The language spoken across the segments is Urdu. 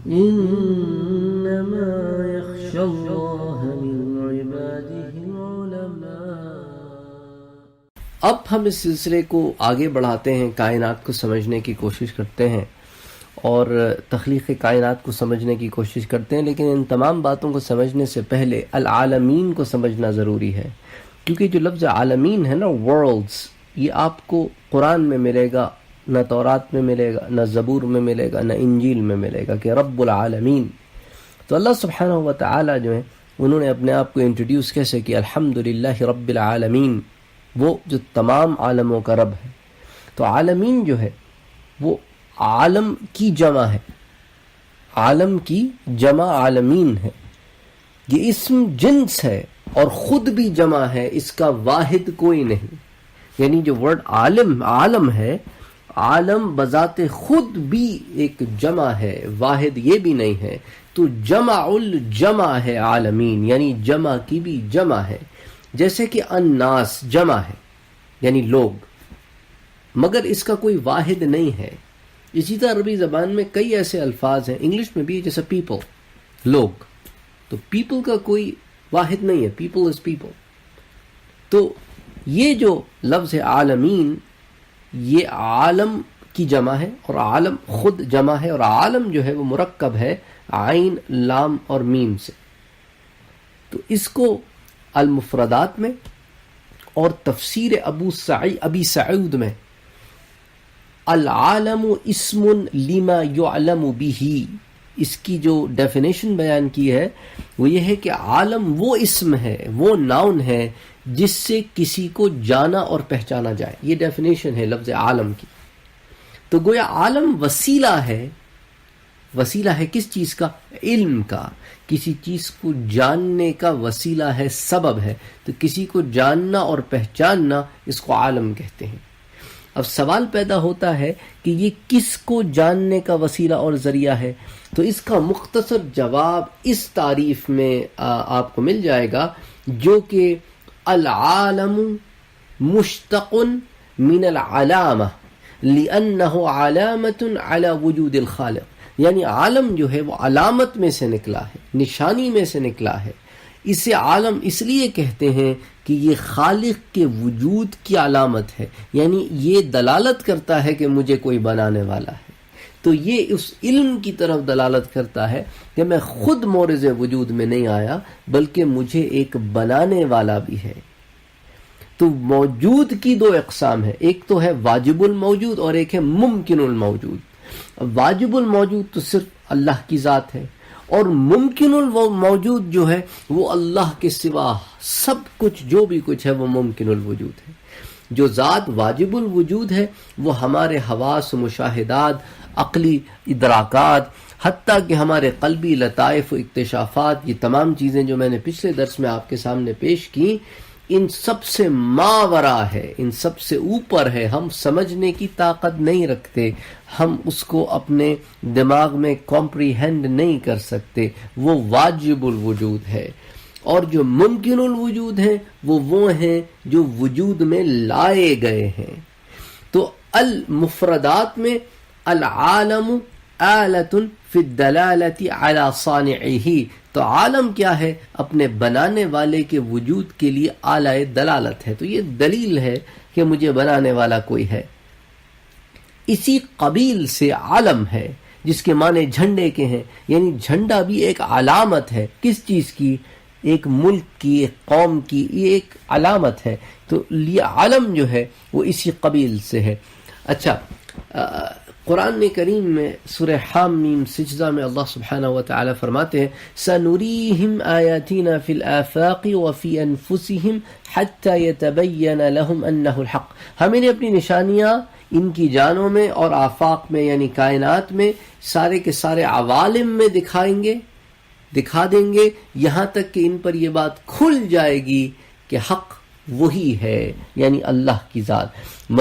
انما يخشى الله من عباده العلماء۔ اب ہم اس سلسلے کو آگے بڑھاتے ہیں، کائنات کو سمجھنے کی کوشش کرتے ہیں اور تخلیق کائنات کو سمجھنے کی کوشش کرتے ہیں، لیکن ان تمام باتوں کو سمجھنے سے پہلے العالمین کو سمجھنا ضروری ہے، کیونکہ جو لفظ عالمین ہے نا، ورلڈز، یہ آپ کو قرآن میں ملے گا، نہ تورات میں ملے گا، نہ زبور میں ملے گا، نہ انجیل میں ملے گا کہ رب العالمین۔ تو اللہ سبحانہ و تعالی جو ہے انہوں نے اپنے آپ کو انٹروڈیوس کیسے کیا؟ الحمدللہ رب العالمین، وہ جو تمام عالموں کا رب ہے۔ تو عالمین جو ہے وہ عالم کی جمع ہے، عالم کی جمع عالمین ہے، یہ اسم جنس ہے اور خود بھی جمع ہے، اس کا واحد کوئی نہیں۔ یعنی جو ورڈ عالم ہے، عالم بذات خود بھی ایک جمع ہے، واحد یہ بھی نہیں ہے، تو جمع الجمع ہے عالمین، یعنی جمع کی بھی جمع ہے۔ جیسے کہ الناس جمع ہے یعنی لوگ، مگر اس کا کوئی واحد نہیں ہے۔ اسی طرح عربی زبان میں کئی ایسے الفاظ ہیں، انگلش میں بھی، جیسے پیپل، لوگ، تو پیپل کا کوئی واحد نہیں ہے، پیپل از پیپل۔ تو یہ جو لفظ ہے عالمین، یہ عالم کی جمع ہے اور عالم خود جمع ہے، اور عالم جو ہے وہ مرکب ہے عین، لام اور میم سے۔ تو اس کو المفردات میں اور تفسیر ابی سعود میں العالم اسم لما يعلم به، اس کی جو ڈیفینیشن بیان کی ہے وہ یہ ہے کہ عالم وہ اسم ہے، وہ ناؤن ہے جس سے کسی کو جانا اور پہچانا جائے۔ یہ ڈیفینیشن ہے لفظ عالم کی۔ تو گویا عالم وسیلہ ہے، وسیلہ ہے کس چیز کا؟ علم کا، کسی چیز کو جاننے کا وسیلہ ہے، سبب ہے۔ تو کسی کو جاننا اور پہچاننا، اس کو عالم کہتے ہیں۔ اب سوال پیدا ہوتا ہے کہ یہ کس کو جاننے کا وسیلہ اور ذریعہ ہے؟ تو اس کا مختصر جواب اس تعریف میں آپ کو مل جائے گا، جو کہ العالم مشتق من العلامہ لأنه علامة على وجود الخالق، یعنی عالم جو ہے وہ علامت میں سے نکلا ہے، نشانی میں سے نکلا ہے۔ اسے عالم اس لیے کہتے ہیں کہ یہ خالق کے وجود کی علامت ہے، یعنی یہ دلالت کرتا ہے کہ مجھے کوئی بنانے والا ہے۔ تو یہ اس علم کی طرف دلالت کرتا ہے کہ میں خود مورد وجود میں نہیں آیا، بلکہ مجھے ایک بنانے والا بھی ہے۔ تو موجود کی دو اقسام ہیں، ایک تو ہے واجب الموجود اور ایک ہے ممکن الموجود۔ واجب الموجود تو صرف اللہ کی ذات ہے، اور ممکن الموجود جو ہے وہ اللہ کے سوا سب کچھ، جو بھی کچھ ہے وہ ممکن الوجود ہے۔ جو ذات واجب الوجود ہے وہ ہمارے حواس و مشاہدات، عقلی ادراکات، حتیٰ کہ ہمارے قلبی لطائف و اکتشافات، یہ تمام چیزیں جو میں نے پچھلے درس میں آپ کے سامنے پیش کی، ان سب سے ماورا ہے، ان سب سے اوپر ہے۔ ہم سمجھنے کی طاقت نہیں رکھتے، ہم اس کو اپنے دماغ میں کمپریہینڈ نہیں کر سکتے، وہ واجب الوجود ہے۔ اور جو ممکن الوجود ہیں وہ ہیں جو وجود میں لائے گئے ہیں۔ تو المفردات میں العالم آلۃ فی الدلالۃ علی صانعہ، تو عالم کیا ہے؟ اپنے بنانے والے کے وجود کے لیے آلہ دلالت ہے، تو یہ دلیل ہے کہ مجھے بنانے والا کوئی ہے۔ اسی قبیل سے عالم ہے، جس کے معنی جھنڈے کے ہیں، یعنی جھنڈا بھی ایک علامت ہے، کس چیز کی؟ ایک ملک کی، ایک قوم کی، یہ ایک علامت ہے۔ تو یہ عالم جو ہے وہ اسی قبیل سے ہے۔ اچھا، قرآن کریم میں سورہ حامیم سجدہ میں اللہ سبحانہ وتعالی فرماتے ہیں سَنُرِيهِمْ آيَاتِنَا فِي الْآفَاقِ وَفِي أَنفُسِهِمْ حَتَّى يَتَبَيَّنَ لَهُمْ أَنَّهُ الْحَقُّ، ہم انہیں اپنی نشانیاں ان کی جانوں میں اور آفاق میں، یعنی کائنات میں، سارے کے سارے عوالم میں دکھا دیں گے، یہاں تک کہ ان پر یہ بات کھل جائے گی کہ حق وہی ہے، یعنی اللہ کی ذات۔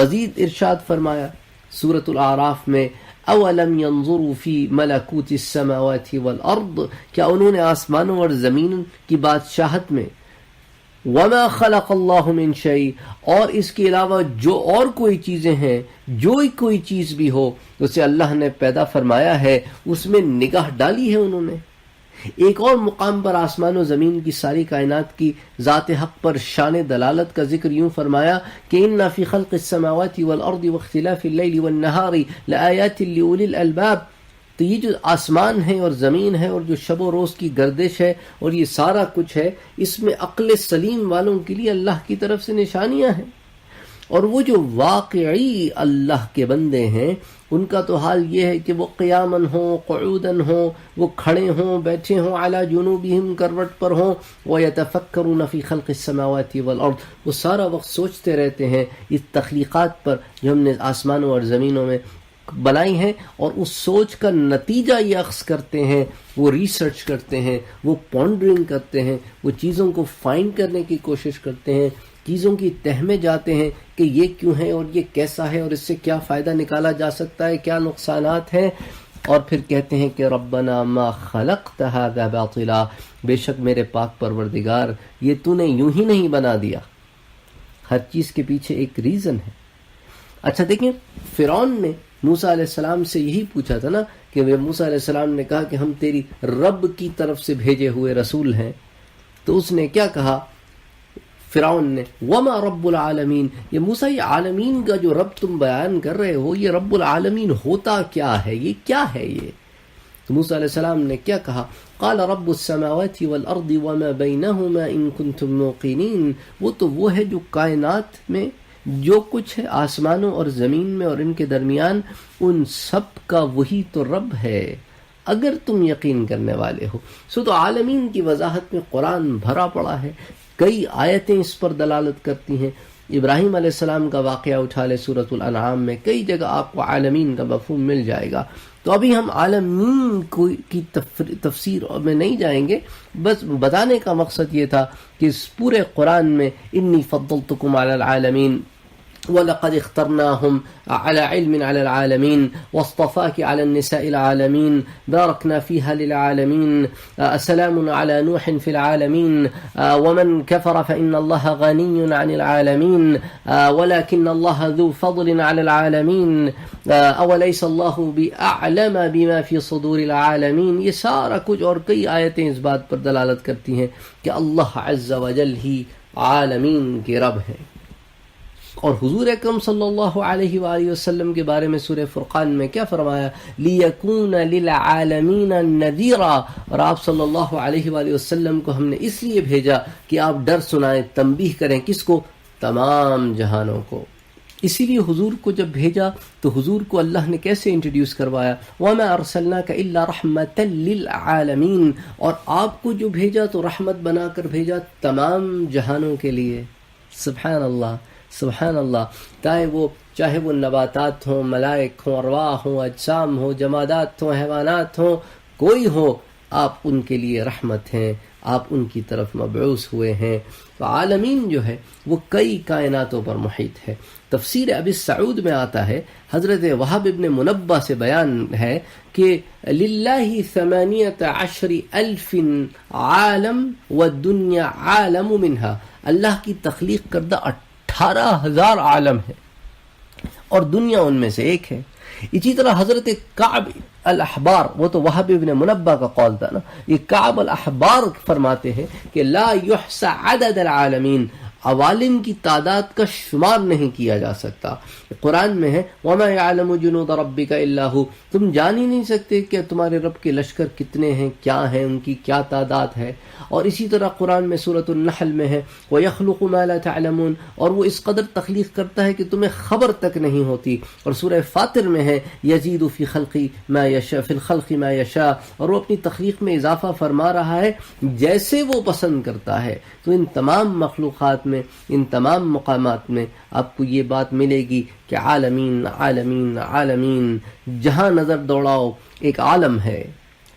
مزید ارشاد فرمایا سورۃ الاعراف میں اولم ينظروا فی ملکوت السماوات والارض، کیا انہوں نے آسمانوں اور زمین کی بادشاہت میں وما خلق اللہ من شیء، اور اس کے علاوہ جو اور کوئی چیزیں ہیں، جو کوئی چیز بھی ہو اسے اللہ نے پیدا فرمایا ہے، اس میں نگاہ ڈالی ہے انہوں نے۔ ایک اور مقام پر آسمان و زمین کی ساری کائنات کی ذات حق پر شان دلالت کا ذکر یوں فرمایا کہ ان فی خلق السماوات والارض واختلاف اللیل والنہار لآیات لأولی الالباب، تو یہ جو آسمان ہے اور زمین ہے اور جو شب و روز کی گردش ہے اور یہ سارا کچھ ہے، اس میں عقل سلیم والوں کے لیے اللہ کی طرف سے نشانیاں ہیں۔ اور وہ جو واقعی اللہ کے بندے ہیں ان کا تو حال یہ ہے کہ وہ قیاماً ہوں، قعوداً ہوں، وہ کھڑے ہوں، بیٹھے ہوں، علی جنوبہم، کروٹ پر ہوں، وَيَتَفَكَّرُونَ فِي خَلْقِ السَّمَاوَاتِ وَالْأَرْضِ، وہ سارا وقت سوچتے رہتے ہیں اس تخلیقات پر جو ہم نے آسمانوں اور زمینوں میں بنائی ہیں، اور اس سوچ کا نتیجہ یہ اخذ کرتے ہیں، وہ ریسرچ کرتے ہیں، وہ پونڈرنگ کرتے ہیں، وہ چیزوں کو فائنڈ کرنے کی کوشش کرتے ہیں، چیزوں کی تہ میں جاتے ہیں کہ یہ کیوں ہے اور یہ کیسا ہے اور اس سے کیا فائدہ نکالا جا سکتا ہے، کیا نقصانات ہیں، اور پھر کہتے ہیں کہ ربنا ما خلقت هذا باطلا، بے شک میرے پاک پروردگار یہ تو نے یوں ہی نہیں بنا دیا، ہر چیز کے پیچھے ایک ریزن ہے۔ اچھا دیکھیں، فرعون نے موسیٰ علیہ السلام سے یہی پوچھا تھا نا کہ موسیٰ علیہ السلام نے کہا کہ ہم تیری رب کی طرف سے بھیجے ہوئے رسول ہیں، تو اس نے کیا کہا فرعون نے، وما رب العالمین، یہ موسیٰ یہ عالمین کا جو رب تم بیان کر رہے ہو، یہ رب العالمین ہوتا کیا ہے، یہ کیا ہے یہ؟ تو موسیٰ علیہ السلام نے کیا کہا، قال رب السماوات والارض وما بینہما ان کنتم موقنین، وہ ہے جو کائنات میں جو کچھ ہے، آسمانوں اور زمین میں اور ان کے درمیان، ان سب کا وہی تو رب ہے اگر تم یقین کرنے والے ہو۔ سو تو عالمین کی وضاحت میں قرآن بھرا پڑا ہے، کئی آیتیں اس پر دلالت کرتی ہیں۔ ابراہیم علیہ السلام کا واقعہ اٹھا لے سورۃ الانعام میں، کئی جگہ آپ کو عالمین کا مفہوم مل جائے گا۔ تو ابھی ہم عالمین کی تفسیر میں نہیں جائیں گے، بس بتانے کا مقصد یہ تھا کہ اس پورے قرآن میں انی فضلتکم علی العالمین وَلَقَدْ اخْتَرْنَاهُمْ عَلَى عِلْمٍ عَلَى الْعَالَمِينَ وَاصْطَفَاكِ عَلَى النِّسَاءِ الْعَالَمِينَ بَارَكْنَا فِيهَا لِلْعَالَمِينَ سَلَامٌ عَلَى نُوحٍ فِي الْعَالَمِينَ وَمَنْ كَفَرَ فَإِنَّ اللَّهَ غَنِيٌّ عَنِ الْعَالَمِينَ وَلَكِنَّ اللَّهَ ذُو فَضْلٍ عَلَى الْعَالَمِينَ أَوَلَيْسَ اللَّهُ بِأَعْلَمَ بِمَا فِي صُدُورِ الْعَالَمِينَ، یہ سارا کچھ اور کئی آیتیں اس بات پر دلالت کرتی ہیں کہ اللہ عز و جل ہی عالمین کے رب ہیں۔ اور حضور اکرم صلی اللہ علیہ وآلہ وسلم کے بارے میں سورہ فرقان میں کیا فرمایا، لِيَكُونَ لِلْعَالَمِينَ نَذِيرًا، اور آپ صلی اللہ علیہ وآلہ وسلم کو ہم نے اس لیے بھیجا کہ آپ ڈر سنائیں، تنبیہ کریں، کس کو؟ تمام جہانوں کو۔ اسی لیے حضور کو جب بھیجا تو حضور کو اللہ نے کیسے انٹروڈیوس کروایا، وَمَا أَرْسَلْنَاكَ إِلَّا رَحْمَةً لِلْعَالَمِينَ، اور آپ کو جو بھیجا تو رحمت بنا کر بھیجا تمام جہانوں کے لیے۔ سبحان اللہ، سبحان اللہ، چاہے وہ نباتات ہوں، ملائک ہوں، ارواح ہوں، اجسام ہوں، جمادات ہوں، حیوانات ہوں، کوئی ہو، آپ ان کے لیے رحمت ہیں، آپ ان کی طرف مبعوث ہوئے ہیں۔ تو عالمین جو ہے وہ کئی کائناتوں پر محیط ہے۔ تفسیر ابی سعود میں آتا ہے، حضرت وہب ابن منبہ سے بیان ہے کہ للہ 18,000 عالم والدنیا عالم منہا، اللہ کی تخلیق کردہ 18,000 عالم ہے اور دنیا ان میں سے ایک ہے۔ اسی طرح حضرت کعب الاحبار، وہ تو وہب ابن منبہ کا قول تھا نا، یہ کعب الاحبار فرماتے ہیں کہ لا یحصى عدد العالمین، عوالم کی تعداد کا شمار نہیں کیا جا سکتا۔ قرآن میں ہے وَمَا يَعْلَمُ جُنُودَ رَبِّكَ إِلَّا هُ، تم جان ہی نہیں سکتے کہ تمہارے رب کے لشکر کتنے ہیں، کیا ہیں، ان کی کیا تعداد ہے۔ اور اسی طرح قرآن میں سورۃ النحل میں ہے وَيَخْلُقُ مَا لَا تَعْلَمُونَ، اور وہ اس قدر تخلیق کرتا ہے کہ تمہیں خبر تک نہیں ہوتی۔ اور سورہ فاطر میں ہے يَزِيدُ فِي الْخَلْقِ مَا يَشَاءُ، اور وہ اپنی تخلیق میں اضافہ فرما رہا ہے جیسے وہ پسند کرتا ہے۔ تو ان تمام مخلوقات میں، ان تمام مقامات میں آپ کو یہ بات ملے گی کہ عالمین عالمین عالمین، جہاں نظر دوڑاؤ ایک عالم ہے۔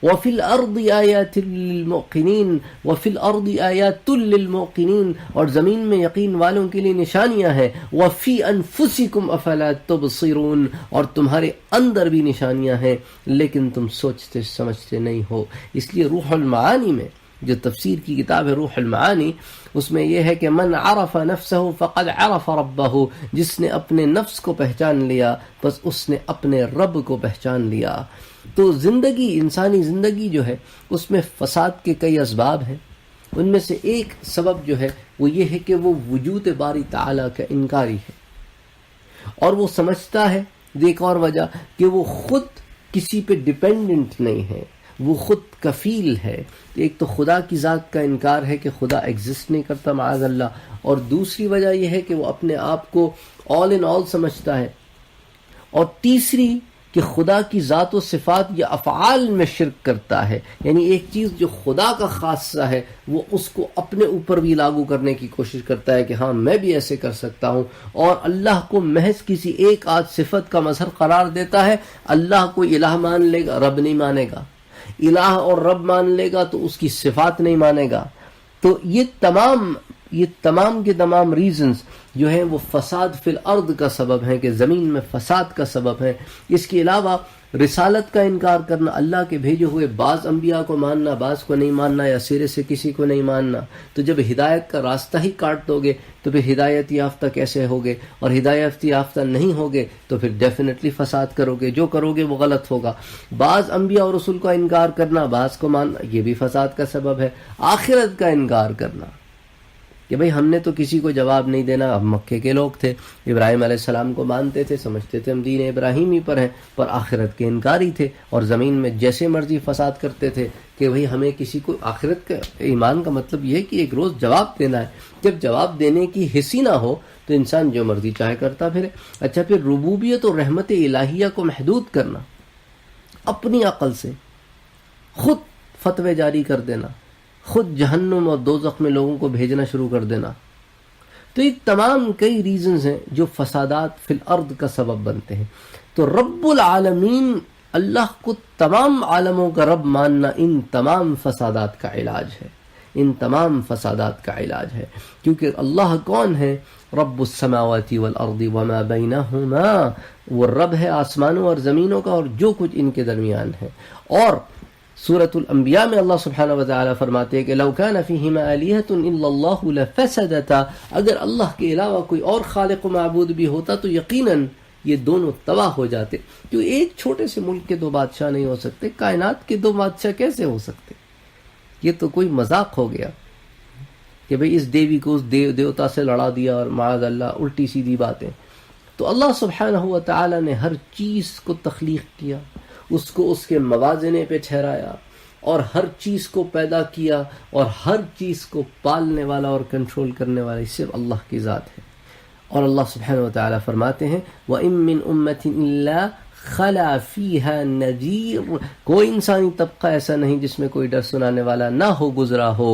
وَفِي الْأَرْضِ آيَاتٌ لِّلْمُوقِنِينَ وَفِي الْأَرْضِ آيَاتٌ لِّلْمُوقِنِينَ، اور زمین میں یقین والوں کے لیے نشانیاں ہیں۔ وَفِي أَنفُسِكُمْ أَفَلَا تُبْصِرُونَ، اور تمہارے اندر بھی نشانیاں ہیں لیکن تم سوچتے سمجھتے نہیں ہو۔ اس لیے روح المعانی میں جو تفسیر کی کتاب ہے روح المعانی، اس میں یہ ہے کہ من عرف نفسہ فقد عرف ربہ، جس نے اپنے نفس کو پہچان لیا بس اس نے اپنے رب کو پہچان لیا۔ تو زندگی، انسانی زندگی جو ہے اس میں فساد کے کئی اسباب ہیں، ان میں سے ایک سبب جو ہے وہ یہ ہے کہ وہ وجود باری تعالیٰ کا انکاری ہے، اور وہ سمجھتا ہے، ایک اور وجہ کہ وہ خود کسی پہ ڈیپینڈنٹ نہیں ہے، وہ خود کفیل ہے۔ ایک تو خدا کی ذات کا انکار ہے کہ خدا ایگزسٹ نہیں کرتا معاذ اللہ، اور دوسری وجہ یہ ہے کہ وہ اپنے آپ کو آل ان آل سمجھتا ہے، اور تیسری کہ خدا کی ذات و صفات یا افعال میں شرک کرتا ہے، یعنی ایک چیز جو خدا کا خاصہ ہے وہ اس کو اپنے اوپر بھی لاگو کرنے کی کوشش کرتا ہے کہ ہاں میں بھی ایسے کر سکتا ہوں، اور اللہ کو محض کسی ایک آدھ صفت کا مظہر قرار دیتا ہے۔ اللہ کو الہ مان لے گا، رب نہیں مانے گا، الہ اور رب مان لے گا تو اس کی صفات نہیں مانے گا۔ تو یہ تمام کے تمام ریزنز جو ہیں وہ فساد فی الارض کا سبب ہیں، کہ زمین میں فساد کا سبب ہے۔ اس کے علاوہ رسالت کا انکار کرنا، اللہ کے بھیجے ہوئے بعض انبیاء کو ماننا، بعض کو نہیں ماننا، یا سرے سے کسی کو نہیں ماننا۔ تو جب ہدایت کا راستہ ہی کاٹ دو گے تو پھر ہدایت یافتہ کیسے ہوگے، اور ہدایت یافتہ نہیں ہوگے تو پھر ڈیفینیٹلی فساد کرو گے، جو کرو گے وہ غلط ہوگا۔ بعض انبیاء اور رسول کا انکار کرنا، بعض کو ماننا، یہ بھی فساد کا سبب ہے۔ آخرت کا انکار کرنا کہ بھئی ہم نے تو کسی کو جواب نہیں دینا۔ اب مکے کے لوگ تھے، ابراہیم علیہ السلام کو مانتے تھے، سمجھتے تھے ہم دین ابراہیمی پر ہیں، پر آخرت کے انکاری تھے، اور زمین میں جیسے مرضی فساد کرتے تھے کہ بھئی ہمیں کسی کو آخرت کا ایمان کا مطلب یہ ہے کہ ایک روز جواب دینا ہے۔ جب جواب دینے کی حس ہی نہ ہو تو انسان جو مرضی چاہے کرتا پھرے۔ اچھا، پھر ربوبیت اور رحمت الہیہ کو محدود کرنا، اپنی عقل سے خود فتوے جاری کر دینا، خود جہنم اور دوزخ میں لوگوں کو بھیجنا شروع کر دینا۔ تو یہ تمام کئی ریزنز ہیں جو فسادات فی الارض کا سبب بنتے ہیں۔ تو رب العالمین، اللہ کو تمام عالموں کا رب ماننا ان تمام فسادات کا علاج ہے، ان تمام فسادات کا علاج ہے، کیونکہ اللہ کون ہے؟ رب السماوات والارض وما بینہما، وہ رب ہے آسمانوں اور زمینوں کا اور جو کچھ ان کے درمیان ہے۔ اور سورۃ الانبیاء میں اللہ سبحانہ وتعالی فرماتے ہیں کہ لو کان فیہما آلہۃ الا اللہ لفسدتا، اگر اللہ کے علاوہ کوئی اور خالق و معبود بھی ہوتا تو یقیناً یہ دونوں تباہ ہو جاتے۔ تو ایک چھوٹے سے ملک کے دو بادشاہ نہیں ہو سکتے، کائنات کے دو بادشاہ کیسے ہو سکتے؟ یہ تو کوئی مذاق ہو گیا کہ بھئی اس دیوی کو اس دیوتا سے لڑا دیا، اور معاذ اللہ الٹی سیدھی باتیں۔ تو اللہ سبحانہ وتعالی نے ہر چیز کو تخلیق کیا، اس کو اس کے موازنے پہ ٹھہرایا، اور ہر چیز کو پیدا کیا، اور ہر چیز کو پالنے والا اور کنٹرول کرنے والا صرف اللہ کی ذات ہے۔ اور اللہ سبحانہ وتعالی فرماتے ہیں وَإِن مِّنْ أُمَّةٍ إِلَّا خَلَا فِيهَا نَذِيرٌ، کوئی انسانی طبقہ ایسا نہیں جس میں کوئی ڈر سنانے والا نہ ہو گزرا ہو۔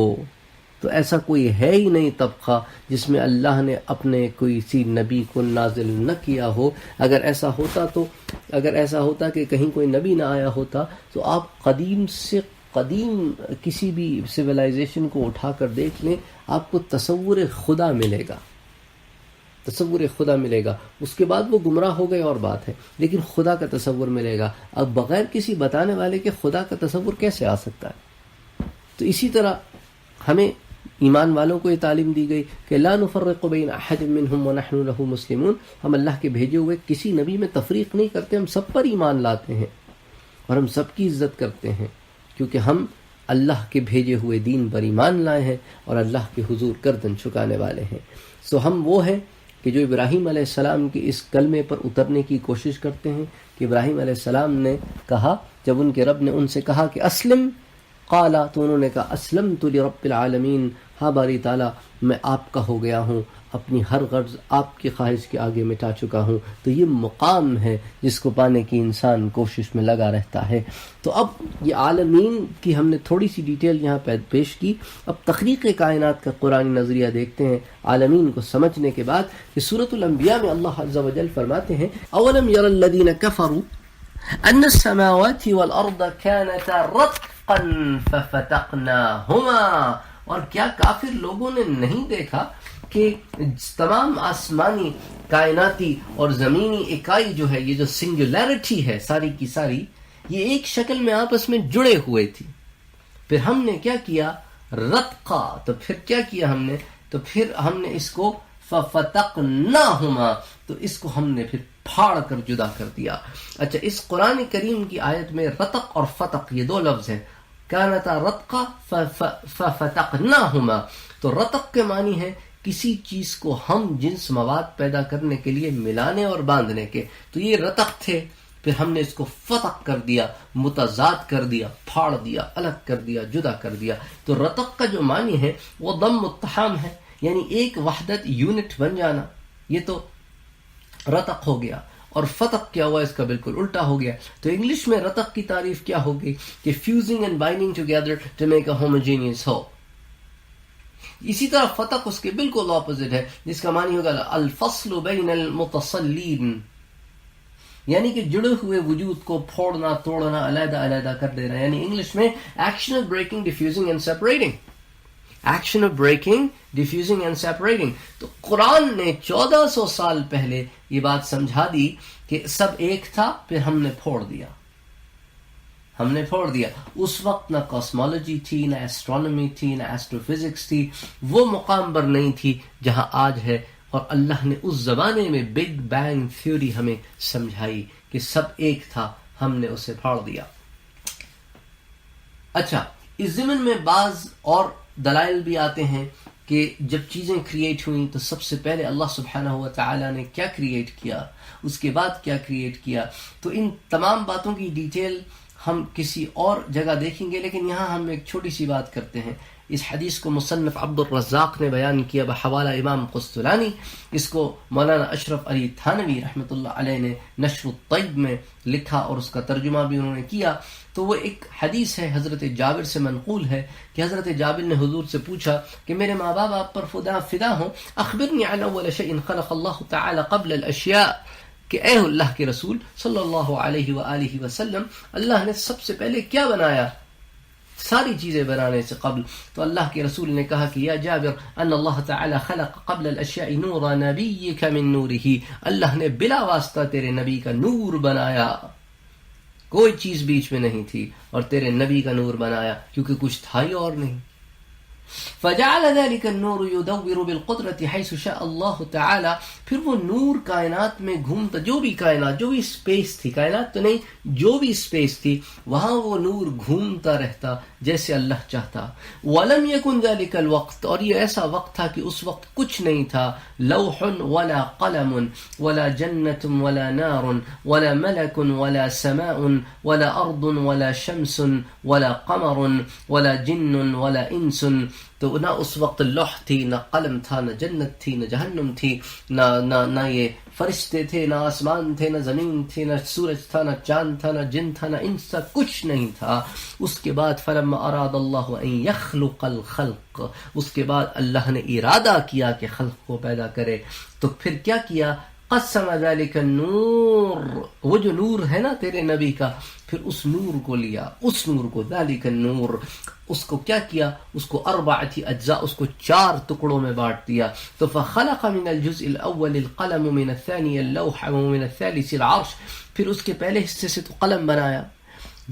تو ایسا کوئی ہے ہی نہیں طبقہ جس میں اللہ نے اپنے کوئی سی نبی کو نازل نہ کیا ہو۔ اگر ایسا ہوتا کہ کہیں کوئی نبی نہ آیا ہوتا تو آپ قدیم سے قدیم کسی بھی سویلائزیشن کو اٹھا کر دیکھ لیں، آپ کو تصور خدا ملے گا، تصور خدا ملے گا۔ اس کے بعد وہ گمراہ ہو گئے اور بات ہے، لیکن خدا کا تصور ملے گا۔ اب بغیر کسی بتانے والے کے خدا کا تصور کیسے آ سکتا ہے؟ تو اسی طرح ہمیں ایمان والوں کو یہ تعلیم دی گئی کہ لا نفرق بین احد منہم ونحن له مسلمون، ہم اللہ کے بھیجے ہوئے کسی نبی میں تفریق نہیں کرتے، ہم سب پر ایمان لاتے ہیں اور ہم سب کی عزت کرتے ہیں، کیونکہ ہم اللہ کے بھیجے ہوئے دین پر ایمان لائے ہیں اور اللہ کے حضور گردن جھکانے والے ہیں۔ سو ہم وہ ہیں کہ جو ابراہیم علیہ السلام کے اس کلمے پر اترنے کی کوشش کرتے ہیں کہ ابراہیم علیہ السلام نے کہا، جب ان کے رب نے ان سے کہا کہ اسلم، قالا، تو انہوں نے کہا اسلمت لرب العالمین، ہاں باری تعالیٰ میں آپ کا ہو گیا ہوں، اپنی ہر غرض آپ کی خواہش کے آگے مٹا چکا ہوں۔ تو یہ مقام ہے جس کو پانے کی انسان کوشش میں لگا رہتا ہے۔ تو اب یہ عالمین کی ہم نے تھوڑی سی ڈیٹیل یہاں پہ پیش کی۔ اب تخلیق کائنات کا قرآن نظریہ دیکھتے ہیں عالمین کو سمجھنے کے بعد، کہ سورۃ الانبیاء میں اللہ عز و جل فرماتے ہیں اولم یر الذین کفروا ان السماوات والارض كانتا رتقا ففتقناهما، اور کیا کافر لوگوں نے نہیں دیکھا کہ تمام آسمانی کائناتی اور زمینی اکائی جو ہے، یہ جو سنگولیرٹی ہے ساری کی ساری، یہ ایک شکل میں آپس میں جڑے ہوئے تھی، پھر ہم نے کیا کیا، رتقا، تو پھر کیا کیا ہم نے؟ تو پھر ہم نے اس کو ففتقناہما، تو اس کو ہم نے پھر پھاڑ کر جدا کر دیا. اچھا، اس قرآن کریم کی آیت میں رتق اور فتق یہ دو لفظ ہیں. کانتا رتقا ففتقناہما، تو رتق کے معنی ہے کسی چیز کو ہم جنس مواد پیدا کرنے کے لیے ملانے اور باندھنے کے، تو یہ رتق تھے، پھر ہم نے اس کو فتق کر دیا، متضاد کر دیا، پھاڑ دیا، الگ کر دیا، جدا کر دیا. تو رتق کا جو معنی ہے وہ ضم التحام ہے، یعنی ایک وحدت، یونٹ بن جانا، یہ تو رتق ہو گیا. اور فتق کیا ہوا؟ اس کا بالکل الٹا ہو گیا. تو انگلش میں رتق کی تعریف کیا ہوگی کہ fusing and binding together to make a homogeneous ہو. اسی طرح فتق اس کے بالکل اپوزٹ ہے، جس کا معنی ہوگا الفصل بین المتصلین، یعنی کہ جڑے ہوئے وجود کو پھوڑنا، توڑنا، علیحدہ علیحدہ کر دینا. یعنی انگلش میں action of breaking, defusing and separating. Action of breaking, defusing and separating. تو قرآن نے 1400 سال پہلے یہ بات سمجھا دی کہ سب ایک تھا، پھر ہم نے پھوڑ دیا. اس وقت نہ کاسمولوجی تھی، نہ ایسٹرونومی تھی، نہ ایسٹرو فزکس تھی، وہ مقام پر نہیں تھی جہاں آج ہے. اور اللہ نے اس زمانے میں بگ بینگ تھیوری ہمیں سمجھائی کہ سب ایک تھا، ہم نے اسے پھاڑ دیا. اچھا، اس ضمن میں بعض اور دلائل بھی آتے ہیں کہ جب چیزیں کریٹ ہوئیں تو سب سے پہلے اللہ سبحانہ و تعالی نے کیا کریٹ کیا، اس کے بعد کیا کریٹ کیا. تو ان تمام باتوں کی ڈیٹیل ہم کسی اور جگہ دیکھیں گے، لیکن یہاں ہم ایک چھوٹی سی بات کرتے ہیں. اس حدیث کو مصنف عبد الرزاق نے بیان کیا بحوالہ امام قسطلانی، اس کو مولانا اشرف علی تھانوی رحمۃ اللہ علیہ نے نشر الطیب میں لکھا اور اس کا ترجمہ بھی انہوں نے کیا. تو وہ ایک حدیث ہے، حضرت جابر سے منقول ہے کہ حضرت جابر نے حضور سے پوچھا کہ میرے ماں باپ آپ پر فدا ہوں، اخبرنی عن اول شیء خلق اللہ تعالی قبل الاشیاء، کہ اے اللہ کے رسول صلی اللہ علیہ وآلہ وسلم، اللہ نے سب سے پہلے کیا بنایا ساری چیزیں بنانے سے قبل؟ تو اللہ کے رسول نے کہا کہ یا جابر ان اللہ تعالی خلق قبل الاشیاء نور نبیک من نورہ، اللہ نے بلا واسطہ تیرے نبی کا نور بنایا، کوئی چیز بیچ میں نہیں تھی، اور تیرے نبی کا نور بنایا کیونکہ کچھ تھا ہی اور نہیں. فجعل ذلك النور يدور بالقدرة حيث شاء الله تعالى، پھر وہ نور کائنات میں گھومتا، جو بھی کائنات، جو بھی اسپیس تھی، کائنات تو نہیں، جو بھی اسپیس تھی وہاں وہ نور گھومتا رہتا جیسے اللہ چاہتا. ولم يكن ذلك الوقت، اور یہ ایسا وقت تھا کہ اس وقت کچھ نہیں تھا، لوح ولا قلم ولا جنة ولا نار ولا ملك ولا سماء ولا أرض ولا شمس ولا قمر ولا جن ولا انس. تو نہ اس وقت لوح تھی، نہ قلم تھا، نہ جنت تھی، نہ جہنم تھی، نہ یہ فرشتے تھے، نہ آسمان تھے، نہ زمین تھی، نہ سورج تھا، نہ چاند تھا، نہ جن تھا، نہ انس تھا، کچھ نہیں تھا. اس کے بعد فلما اراد اللہ ان یخلق الخلق، اس کے بعد اللہ نے ارادہ کیا کہ خلق کو پیدا کرے، تو پھر کیا کیا؟ قسم ذلك النور، وہ جو نور ہے نا تیرے نبی کا، پھر اس نور کو لیا، اس نور کو، ذلك النور، اس کو کیا کیا؟ اس کو اربعۃ اجزاء، اس کو 4 ٹکڑوں میں بانٹ دیا. تو فخلق من الجزء الاول القلم، من الثاني اللوح، ومن الثالث العرش، پھر اس کے پہلے حصے سے تو قلم بنایا،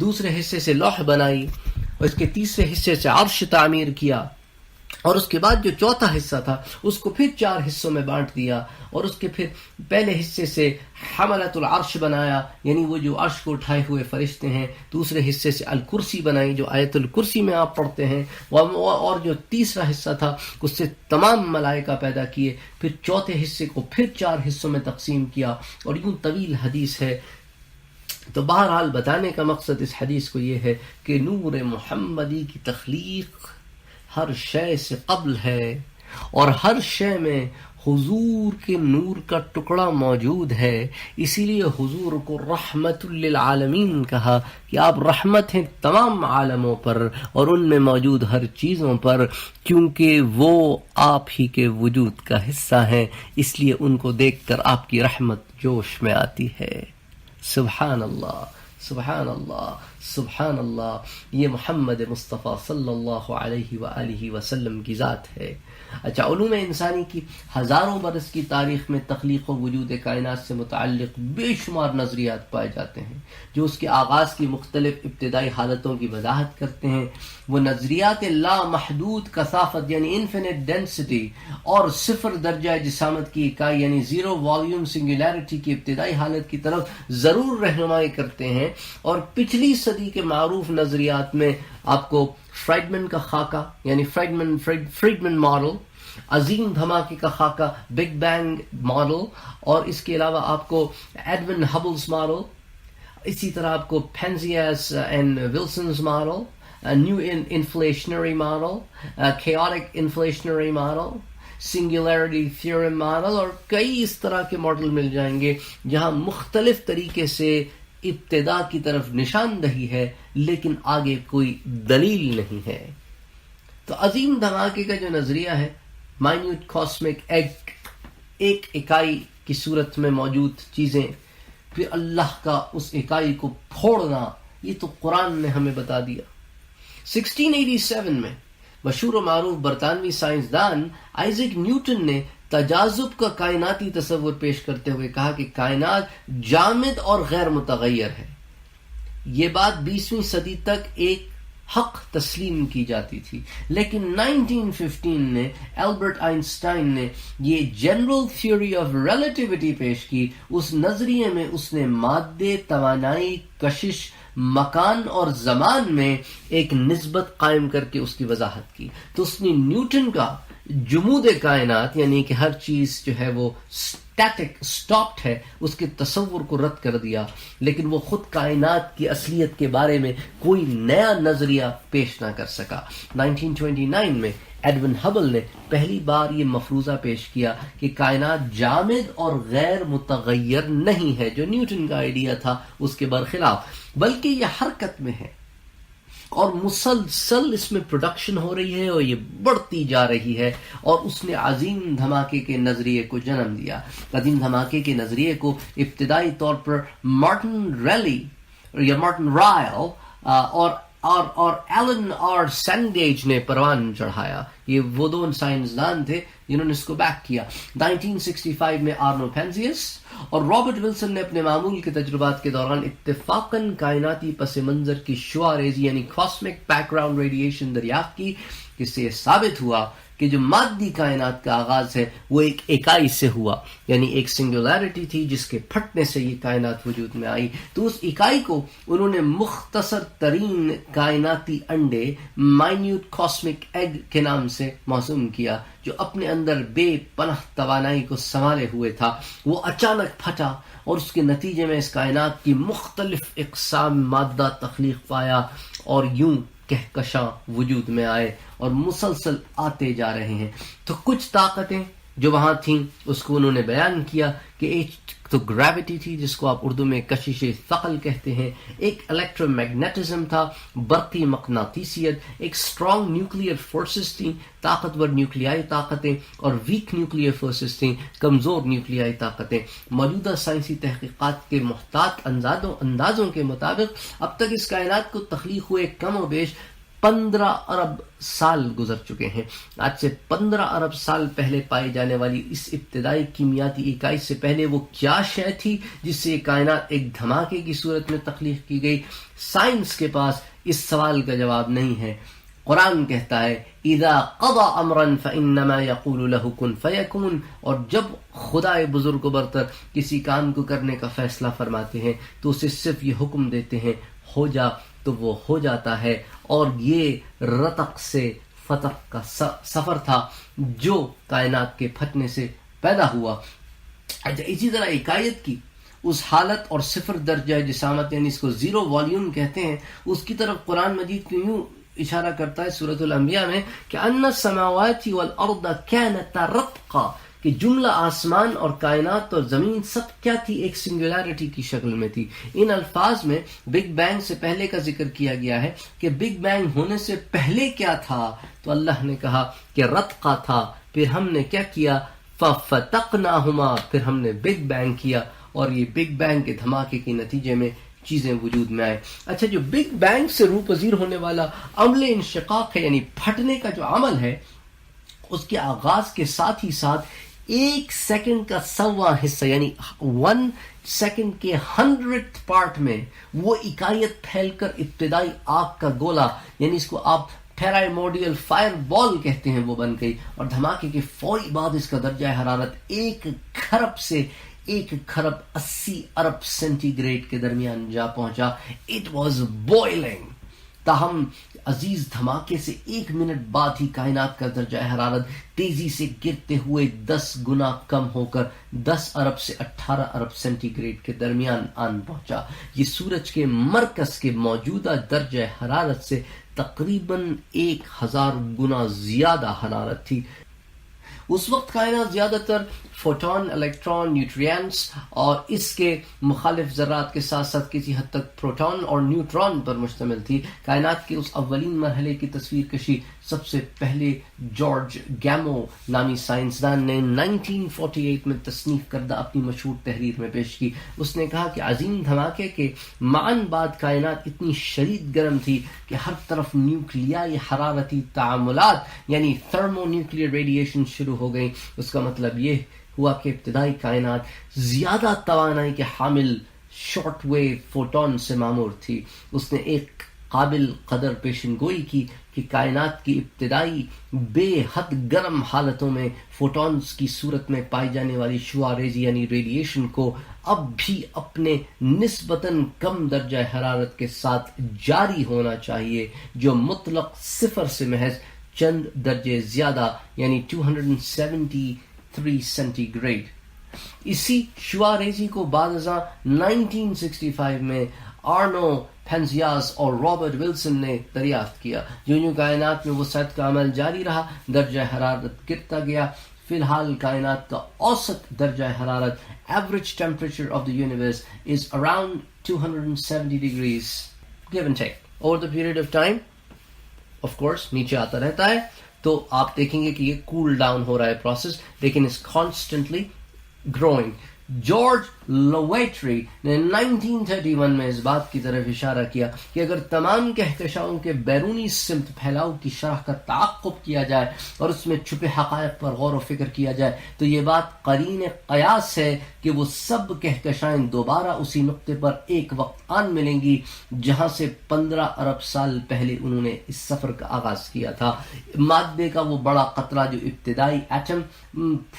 دوسرے حصے سے لوح بنائی، اور اس کے تیسرے حصے سے عرش تعمیر کیا، اور اس کے بعد جو چوتھا حصہ تھا اس کو پھر 4 حصوں میں بانٹ دیا، اور اس کے پھر پہلے حصے سے حملۃ العرش بنایا، یعنی وہ جو عرش کو اٹھائے ہوئے فرشتے ہیں. دوسرے حصے سے الکرسی بنائی، جو آیت الکرسی میں آپ پڑھتے ہیں، اور جو تیسرا حصہ تھا اس سے تمام ملائکہ پیدا کیے. پھر چوتھے حصے کو پھر 4 حصوں میں تقسیم کیا، اور یوں طویل حدیث ہے. تو بہرحال بتانے کا مقصد اس حدیث کو یہ ہے کہ نور محمدی کی تخلیق ہر شے سے قبل ہے، اور ہر شے میں حضور کے نور کا ٹکڑا موجود ہے. اسی لیے حضور کو رحمت للعالمین کہا کہ آپ رحمت ہیں تمام عالموں پر اور ان میں موجود ہر چیزوں پر، کیونکہ وہ آپ ہی کے وجود کا حصہ ہیں، اس لیے ان کو دیکھ کر آپ کی رحمت جوش میں آتی ہے. سبحان اللہ. سبحان اللہ، یہ محمد مصطفیٰ صلی اللہ علیہ وآلہ وسلم کی ذات ہے۔ اچھا، علوم انسانی کی ہزاروں برس کی تاریخ میں تخلیق و وجود کائنات سے متعلق بے شمار نظریات پائے جاتے ہیں جو اس کے آغاز کی مختلف ابتدائی حالتوں کی وضاحت کرتے ہیں۔ وہ نظریات لامحدود کثافت یعنی انفینٹ ڈینسٹی اور صفر درجہ جسامت کی اکائی یعنی زیرو والیوم سنگولیرٹی کی ابتدائی حالت کی طرف ضرور رہنمائی کرتے ہیں، اور پچھلی صدی کے معروف نظریات میں آپ کو فرائڈمن کا خاکہ یعنی فریڈمن ماڈل، عظیم دھماکے کا خاکہ بگ بینگ ماڈل، اور اس کے علاوہ آپ کو ایڈون ہبلز ماڈل، اسی طرح آپ کو Penzias and Wilson's model, new inflationary model, chaotic inflationary model, singularity theorem model, اور کئی اس طرح کے ماڈل مل جائیں گے جہاں مختلف طریقے سے ابتدا کی طرف نشاندہی ہے لیکن آگے کوئی دلیل نہیں ہے۔ تو عظیم دھماکے کا جو نظریہ ہے، مائنیوٹ کاسمک ایگ، ایک اکائی کی صورت میں موجود چیزیں پھر اللہ کا اس اکائی کو پھوڑنا، یہ تو قرآن نے ہمیں بتا دیا۔ 1687 میں مشہور و معروف برطانوی سائنسدان آئزیک نیوٹن نے تجاذب کا کائناتی تصور پیش کرتے ہوئے کہا کہ کائنات جامد اور غیر متغیر ہے۔ یہ بات 20ویں صدی تک ایک حق تسلیم کی جاتی تھی، لیکن 1915 میں البرٹ آئنسٹائن نے یہ جنرل تھیوری آف ریلیٹیوٹی پیش کی۔ اس نظریے میں اس نے مادے، توانائی، کشش، مکان اور زمان میں ایک نسبت قائم کر کے اس کی وضاحت کی۔ تو اس نے نیوٹن کا جمود کائنات یعنی کہ ہر چیز جو ہے وہ اسٹیٹک اسٹاپڈ ہے، اس کے تصور کو رد کر دیا، لیکن وہ خود کائنات کی اصلیت کے بارے میں کوئی نیا نظریہ پیش نہ کر سکا۔ 1929 میں ایڈون ہبل نے پہلی بار یہ مفروضہ پیش کیا کہ کائنات جامد اور غیر متغیر نہیں ہے، جو نیوٹن کا آئیڈیا تھا اس کے برخلاف، بلکہ یہ حرکت میں ہے اور مسلسل اس میں پروڈکشن ہو رہی ہے اور یہ بڑھتی جا رہی ہے، اور اس نے عظیم دھماکے کے نظریے کو جنم دیا۔ عظیم دھماکے کے نظریے کو ابتدائی طور پر مارٹن رائل اور ایلن آر سینگیج نے پروان چڑھایا۔ یہ وہ دو سائنسدان تھے جنہوں نے اس کو بیک کیا۔ 1965 میں آرنو پینزیاس اور رابرٹ ولسن نے اپنے معمول کے تجربات کے دوران اتفاقاً کائناتی پس منظر کی شعاع ریزی یعنی کاسمک بیک گراؤنڈ ریڈیشن دریافت کی، جس سے یہ ثابت ہوا کہ جو مادی کائنات کا آغاز ہے وہ ایک اکائی سے ہوا، یعنی ایک سنگولیرٹی تھی جس کے پھٹنے سے یہ کائنات وجود میں آئی۔ تو اس اکائی کو انہوں نے مختصر ترین کائناتی انڈے مائنیوٹ کاسمک ایگ کے نام سے موسوم کیا، جو اپنے اندر بے پناہ توانائی کو سنبھالے ہوئے تھا۔ وہ اچانک پھٹا اور اس کے نتیجے میں اس کائنات کی مختلف اقسام مادہ تخلیق پایا، اور یوں کہکشاں وجود میں آئے اور مسلسل آتے جا رہے ہیں۔ تو کچھ طاقتیں جو وہاں تھیں اس کو انہوں نے بیان کیا کہ ایک تو گریوٹی تھی جس کو آپ اردو میں کشش ثقل کہتے ہیں، ایک الیکٹرو میگنیٹزم تھا، برقی مقناطیسیت، ایک اسٹرانگ نیوکلیئر فورسز تھیں، طاقتور نیوکلیائی طاقتیں، اور ویک نیوکلیئر فورسز تھیں، کمزور نیوکلیائی طاقتیں۔ موجودہ سائنسی تحقیقات کے محتاط اندازوں کے مطابق اب تک اس کائنات کو تخلیق ہوئے کم و بیش 15 ارب سال گزر چکے ہیں۔ آج سے 15 ارب سال پہلے پائی جانے والی اس ابتدائی کیمیاتی اکائی سے پہلے وہ کیا شے تھی جس سے یہ کائنات ایک دھماکے کی صورت میں تخلیق کی گئی؟ سائنس کے پاس اس سوال کا جواب نہیں ہے۔ قرآن کہتا ہے اذا قضى امرا فانما يقول له كن فيكون، اور جب خدا بزرگ و برتر کسی کام کو کرنے کا فیصلہ فرماتے ہیں تو اسے صرف یہ حکم دیتے ہیں ہو جا، تو وہ ہو جاتا ہے۔ اور یہ رتق سے فتق کا سفر تھا جو کائنات کے پھٹنے سے پیدا ہوا۔ اسی طرح اکائیت کی اس حالت اور صفر درجہ جسامت یعنی اس کو زیرو والیوم کہتے ہیں، اس کی طرف قرآن مجید کو یوں اشارہ کرتا ہے سورۃ الانبیاء میں کہ ان السماوات والارض كانتا رتقا، کہ جملہ آسمان اور کائنات اور زمین سب کیا تھی؟ ایک سنگولیرٹی کی شکل میں تھی۔ ان الفاظ میں بگ بینگ سے پہلے کا ذکر کیا گیا ہے کہ بگ بینگ ہونے سے پہلے کیا تھا، تو اللہ نے کہا کہ رتقا تھا، پھر ہم نے کیا کیا؟ ففتقناہما، پھر ہم نے بگ بینگ کیا، اور یہ بگ بینگ کے دھماکے کے نتیجے میں چیزیں وجود میں آئیں. اچھا جو بگ بینگ سے روپذیر ہونے والا عمل انشقاق ہے یعنی پھٹنے کا جو عمل ہے اس کے آغاز کے ساتھ ہی ساتھ 1 سیکنڈ کا 100واں حصہ یعنی 1 سیکنڈ کے 100th پارٹ میں وہ اکائیت پھیل کر ابتدائی آگ کا گولا یعنی اس کو آپ پیراموڈیل فائر بال کہتے ہیں وہ بن گئی اور دھماکے کے فوری بعد اس کا درجہ حرارت 1 خرب سے 1 خرب 80 ارب سینٹی گریڈ کے درمیان جا پہنچا. It was boiling. تاہم عزیز دھماکے سے 1 منٹ بعد ہی کائنات کا درجہ حرارت تیزی سے گرتے ہوئے 10 گنا کم ہو کر 10 ارب سے 18 ارب سینٹی گریڈ کے درمیان آن پہنچا. یہ سورج کے مرکز کے موجودہ درجہ حرارت سے تقریباً 1000 گنا زیادہ حرارت تھی. اس وقت کائنات زیادہ تر فوٹون، الیکٹران، نیوٹرینس اور اس کے مخالف ذرات کے ساتھ ساتھ کسی حد تک پروٹون اور نیوٹران پر مشتمل تھی. کائنات کے اس اولین مرحلے کی تصویر کشی سب سے پہلے جارج گیمو نامی سائنسدان نے 1948 میں تصنیف کردہ اپنی مشہور تحریر میں پیش کی. اس نے کہا کہ عظیم دھماکے کے معاً بعد کائنات اتنی شدید گرم تھی کہ ہر طرف نیوکلیائی حرارتی تعاملات یعنی تھرمو نیوکلیئر ریڈیشن شروع ہو گئی. اس کا مطلب یہ ہوا کہ ابتدائی کائنات زیادہ توانائی کے حامل شارٹ ویو فوٹون سے معمور تھی. اس نے ایک قابل قدر پیشن گوئی کی کہ کائنات کی ابتدائی بے حد گرم حالتوں میں فوٹونز کی صورت میں پائی جانے والی شعاع ریزی یعنی ریڈیشن کو اب بھی اپنے نسبتاً کم درجہ حرارت کے ساتھ جاری ہونا چاہیے جو مطلق صفر سے محض چند درجے زیادہ یعنی 273 سینٹی گریڈ. اسی شعاع ریزی کو بعد ازاں 1965 میں آرنو پینزیاس اور رابرٹ ولسن نے دریافت کیا. جو کائنات میں وسعت کا عمل جاری رہا درجہ حرارت گرتا گیا. فی الحال کائنات کا اوسط درجہ حرارت average temperature of the universe is around 270 degrees give and take over the period of time. of course نیچے آتا رہتا ہے تو آپ دیکھیں گے کہ یہ کول ڈاؤن ہو رہا ہے پروسیس لیکن اس کانسٹنٹلی گروئنگ. جارج لویٹری نے 1931 میں اس بات کی طرف اشارہ کیا کہ اگر تمام کہکشاؤں کے بیرونی سمت پھیلاؤ کی شرح کا تعاقب کیا جائے اور اس میں چھپے حقائق پر غور و فکر کیا جائے تو یہ بات قرین قیاس ہے کہ وہ سب کہکشائیں دوبارہ اسی نقطے پر ایک وقت آن ملیں گی جہاں سے 15 ارب سال پہلے انہوں نے اس سفر کا آغاز کیا تھا. مادے کا وہ بڑا قطرہ جو ابتدائی ایٹم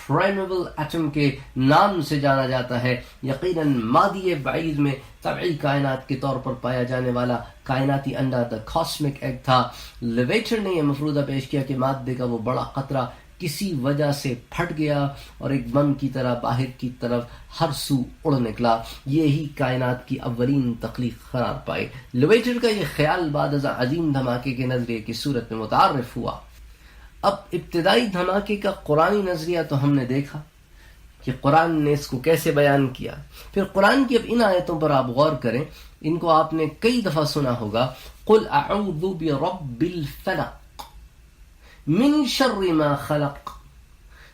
پرائمیبل ایٹم کے نام سے جانا جاتا ہے یقیناً مادی بعید میں طبعی کائنات کے طور پر پایا جانے والا کائناتی انڈا دا کاسمک ایگ تھا. لیویٹر نے یہ مفروضہ پیش کیا کہ مادے کا وہ بڑا قطرہ کسی وجہ سے پھٹ گیا اور ایک بم کی طرح باہر کی طرف ہر سو اڑ نکلا. یہی کائنات کی اولین تخلیق قرار پائے. لیویٹر کا یہ خیال بعد از عظیم دھماکے کے نظریے کی صورت میں متعارف ہوا. اب ابتدائی دھماکے کا قرآنی نظریہ تو ہم نے دیکھا کہ قرآن نے اس کو کیسے بیان کیا. پھر قرآن کی اب ان آیتوں پر آپ غور کریں. ان کو آپ نے کئی دفعہ سنا ہوگا. قل اعوذ برب الفلق من شر ما خلق.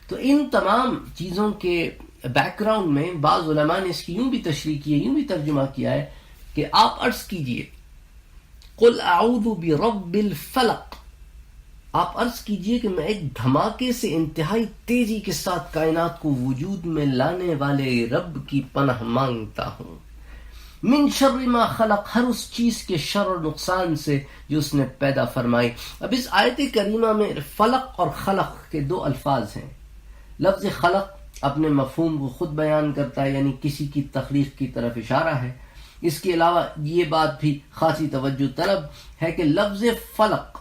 تو ان تمام چیزوں کے بیک گراؤنڈ میں بعض علماء نے اس کی یوں بھی تشریح کی ہے یوں بھی ترجمہ کیا ہے کہ آپ عرض کیجئے قل اعوذ برب الفلق. آپ عرض کیجئے کہ میں ایک دھماکے سے انتہائی تیزی کے ساتھ کائنات کو وجود میں لانے والے رب کی پناہ مانگتا ہوں. من شر ما خلق ہر اس چیز کے شر اور نقصان سے جو اس نے پیدا فرمائی. اب اس آیت کریمہ میں فلق اور خلق کے 2 الفاظ ہیں. لفظ خلق اپنے مفہوم کو خود بیان کرتا ہے یعنی کسی کی تخلیق کی طرف اشارہ ہے. اس کے علاوہ یہ بات بھی خاصی توجہ طلب ہے کہ لفظ فلق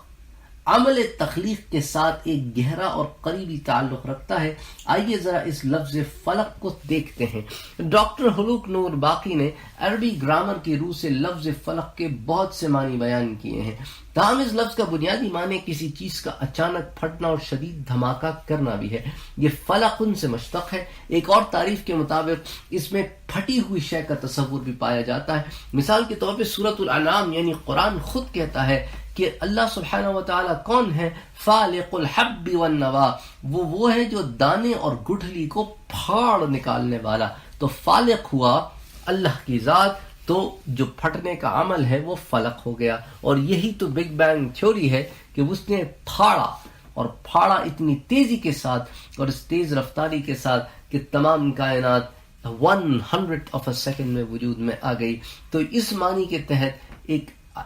عمل تخلیق کے ساتھ ایک گہرا اور قریبی تعلق رکھتا ہے. آئیے ذرا اس لفظ فلق کو دیکھتے ہیں. ڈاکٹر حلوق نور باقی نے عربی گرامر کی روح سے لفظ فلق کے بہت سے معنی بیان کیے ہیں. تاہم اس لفظ کا بنیادی معنی کسی چیز کا اچانک پھٹنا اور شدید دھماکہ کرنا بھی ہے. یہ فلق ان سے مشتق ہے. ایک اور تعریف کے مطابق اس میں پھٹی ہوئی شے کا تصور بھی پایا جاتا ہے. مثال کے طور پہ سورۃ الانعام یعنی قرآن خود کہتا ہے کہ اللہ سبحانہ وتعالی کون ہے؟ فالق الحب والنوا. وہ ہے جو دانے اور گٹھلی کو پھاڑ نکالنے والا. تو فالق ہوا اللہ کی ذات، تو جو پھٹنے کا عمل ہے وہ فلق ہو گیا. اور یہی تو بگ بینگ تھیوری ہے کہ اس نے پھاڑا اتنی تیزی کے ساتھ اور اس تیز رفتاری کے ساتھ کہ تمام کائنات 100th of a second میں وجود میں آ گئی. تو اس معنی کے تحت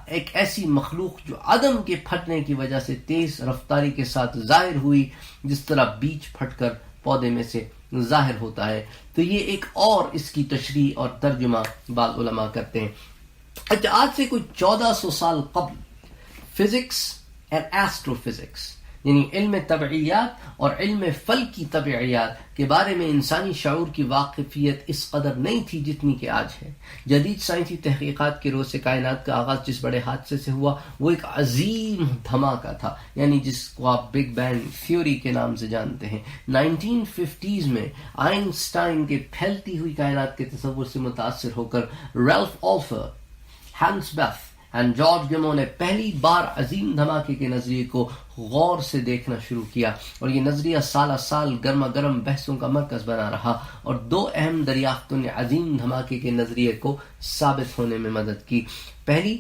ایک ایسی مخلوق جو عدم کے پھٹنے کی وجہ سے تیز رفتاری کے ساتھ ظاہر ہوئی، جس طرح بیج پھٹ کر پودے میں سے ظاہر ہوتا ہے. تو یہ ایک اور اس کی تشریح اور ترجمہ بعض علماء کرتے ہیں. اچھا، آج سے کوئی 1400 سال قبل فزکس اینڈ ایسٹرو فزکس یعنی علم طبعیات اور علم فلک کی طبعیات کے بارے میں انسانی شعور کی واقفیت اس قدر نہیں تھی جتنی کہ آج ہے. جدید سائنسی تحقیقات کے روز سے کائنات کا آغاز جس بڑے حادثے سے ہوا وہ ایک عظیم دھماکہ تھا، یعنی جس کو آپ بگ بینگ تھیوری کے نام سے جانتے ہیں. 1950s میں آئنسٹائن کے پھیلتی ہوئی کائنات کے تصور سے متاثر ہو کر ریلف آلفر، ہانس بیتھ اور جارج گیمو نے پہلی بار عظیم دھماکے کے نظریے کو غور سے دیکھنا شروع کیا، اور یہ نظریہ سالہ سال گرما گرم بحثوں کا مرکز بنا رہا، اور دو اہم دریافتوں نے عظیم دھماکے کے نظریے کو ثابت ہونے میں مدد کی. پہلی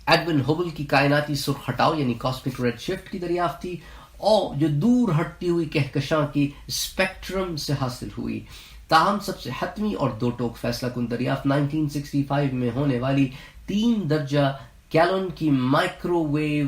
ایڈون ہبل کی کائناتی سرخ ہٹاؤ یعنی کاسمک ریڈ شفٹ کی دریافت تھی، اور جو دور ہٹتی ہوئی کہکشاں کی اسپیکٹرم سے حاصل ہوئی. تاہم سب سے حتمی اور دو ٹوک فیصلہ کن دریافت 1965 میں ہونے والی 3 درجہ کیلون کی مائکرو ویو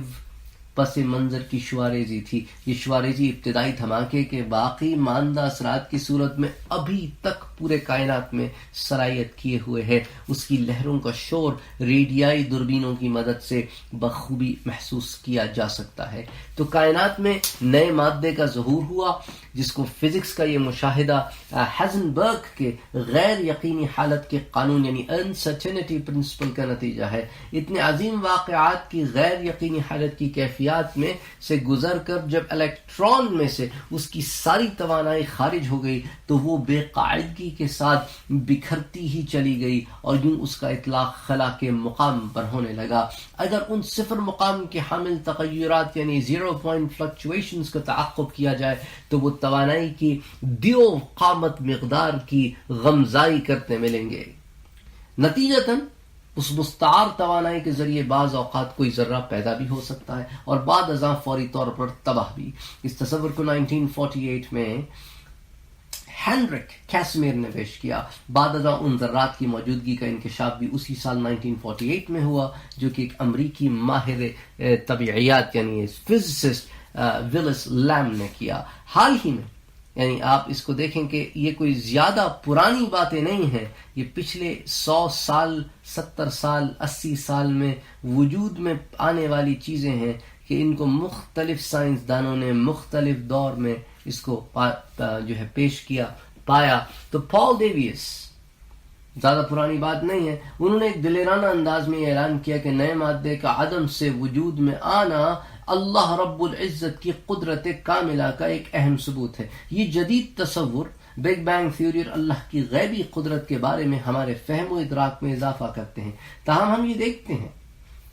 پس منظر کی شعاریزی تھی. یہ شعاریزی ابتدائی دھماکے کے باقی ماندہ اثرات کی صورت میں ابھی تک پورے کائنات میں سرایت کیے ہوئے ہے. اس کی لہروں کا شور ریڈیائی دوربینوں کی مدد سے بخوبی محسوس کیا جا سکتا ہے. تو کائنات میں نئے مادے کا ظہور ہوا، جس کو فزکس کا یہ مشاہدہ ہائزنبرگ کے غیر یقینی حالت کے قانون یعنی انسرٹینٹی پرنسپل کا نتیجہ ہے. اتنے عظیم واقعات کی غیر یقینی حالت کی کیفیات میں سے گزر کر جب الیکٹران میں سے اس کی ساری توانائی خارج ہو گئی تو وہ بے قاعدگی کے ساتھ بکھرتی ہی چلی گئی، اور یوں اس کا اطلاق خلا کے مقام پر ہونے لگا. اگر ان صفر مقام کے حامل تغیرات یعنی 0 point fluctuations کا تعقب کیا جائے تو وہ توانائی کی دیو قامت مقدار کی غمزائی کرتے ملیں گے. نتیجتاً اس مستعار توانائی کے ذریعے بعض اوقات کوئی ذرہ پیدا بھی ہو سکتا ہے اور بعد ازاں فوری طور پر تباہ بھی. اس تصور کو 1948 میں ہینرک کیسمیر نے پیش کیا. بعد ازاں ان ذرات کی موجودگی کا انکشاف بھی اسی سال 1948 میں ہوا، جو کہ ایک امریکی ماہر طبیعیات یعنی فزسسٹ ولس لیم نے کیا. حال ہی میں، یعنی آپ اس کو دیکھیں کہ یہ کوئی زیادہ پرانی باتیں نہیں ہیں، یہ پچھلے 100 سال 70 سال 80 سال میں وجود میں آنے والی چیزیں ہیں کہ ان کو مختلف سائنسدانوں نے مختلف دور میں اس کو جو ہے پیش کیا پایا. تو پال ڈیویس زیادہ پرانی بات نہیں ہے، انہوں نے ایک دلیرانہ انداز میں اعلان کیا کہ نئے مادے کا عدم سے وجود میں آنا اللہ رب العزت کی قدرت کاملہ کا ایک اہم ثبوت ہے. یہ جدید تصور بگ بینگ تھیوری اور اللہ کی غیبی قدرت کے بارے میں ہمارے فہم و ادراک میں اضافہ کرتے ہیں. تاہم ہم یہ دیکھتے ہیں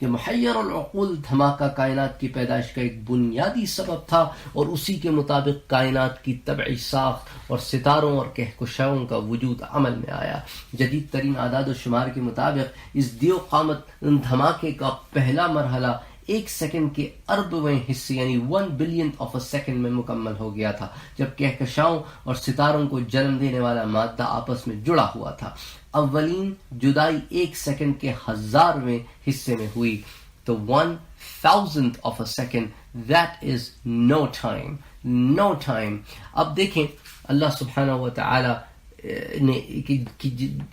کہ محیر العقول دھماکہ کائنات کی پیدائش کا ایک بنیادی سبب تھا، اور اسی کے مطابق کائنات کی طبعی ساخت اور ستاروں اور کہکشاؤں کا وجود عمل میں آیا. جدید ترین اعداد و شمار کے مطابق اس دیو قامت دھماکے کا پہلا مرحلہ 1 سیکنڈ کے اربویں حصے یعنی 1 بلینتھ آف اے سیکنڈ میں مکمل ہو گیا تھا، جب کہکشاؤں اور ستاروں کو جنم دینے والا مادہ آپس میں جڑا ہوا تھا. اولین جدائی 1 سیکنڈ کے 1000ویں حصے میں ہوئی. تو 1000th of a second, that is no time, no time. اب دیکھیں اللہ سبحانہ و تعالی نے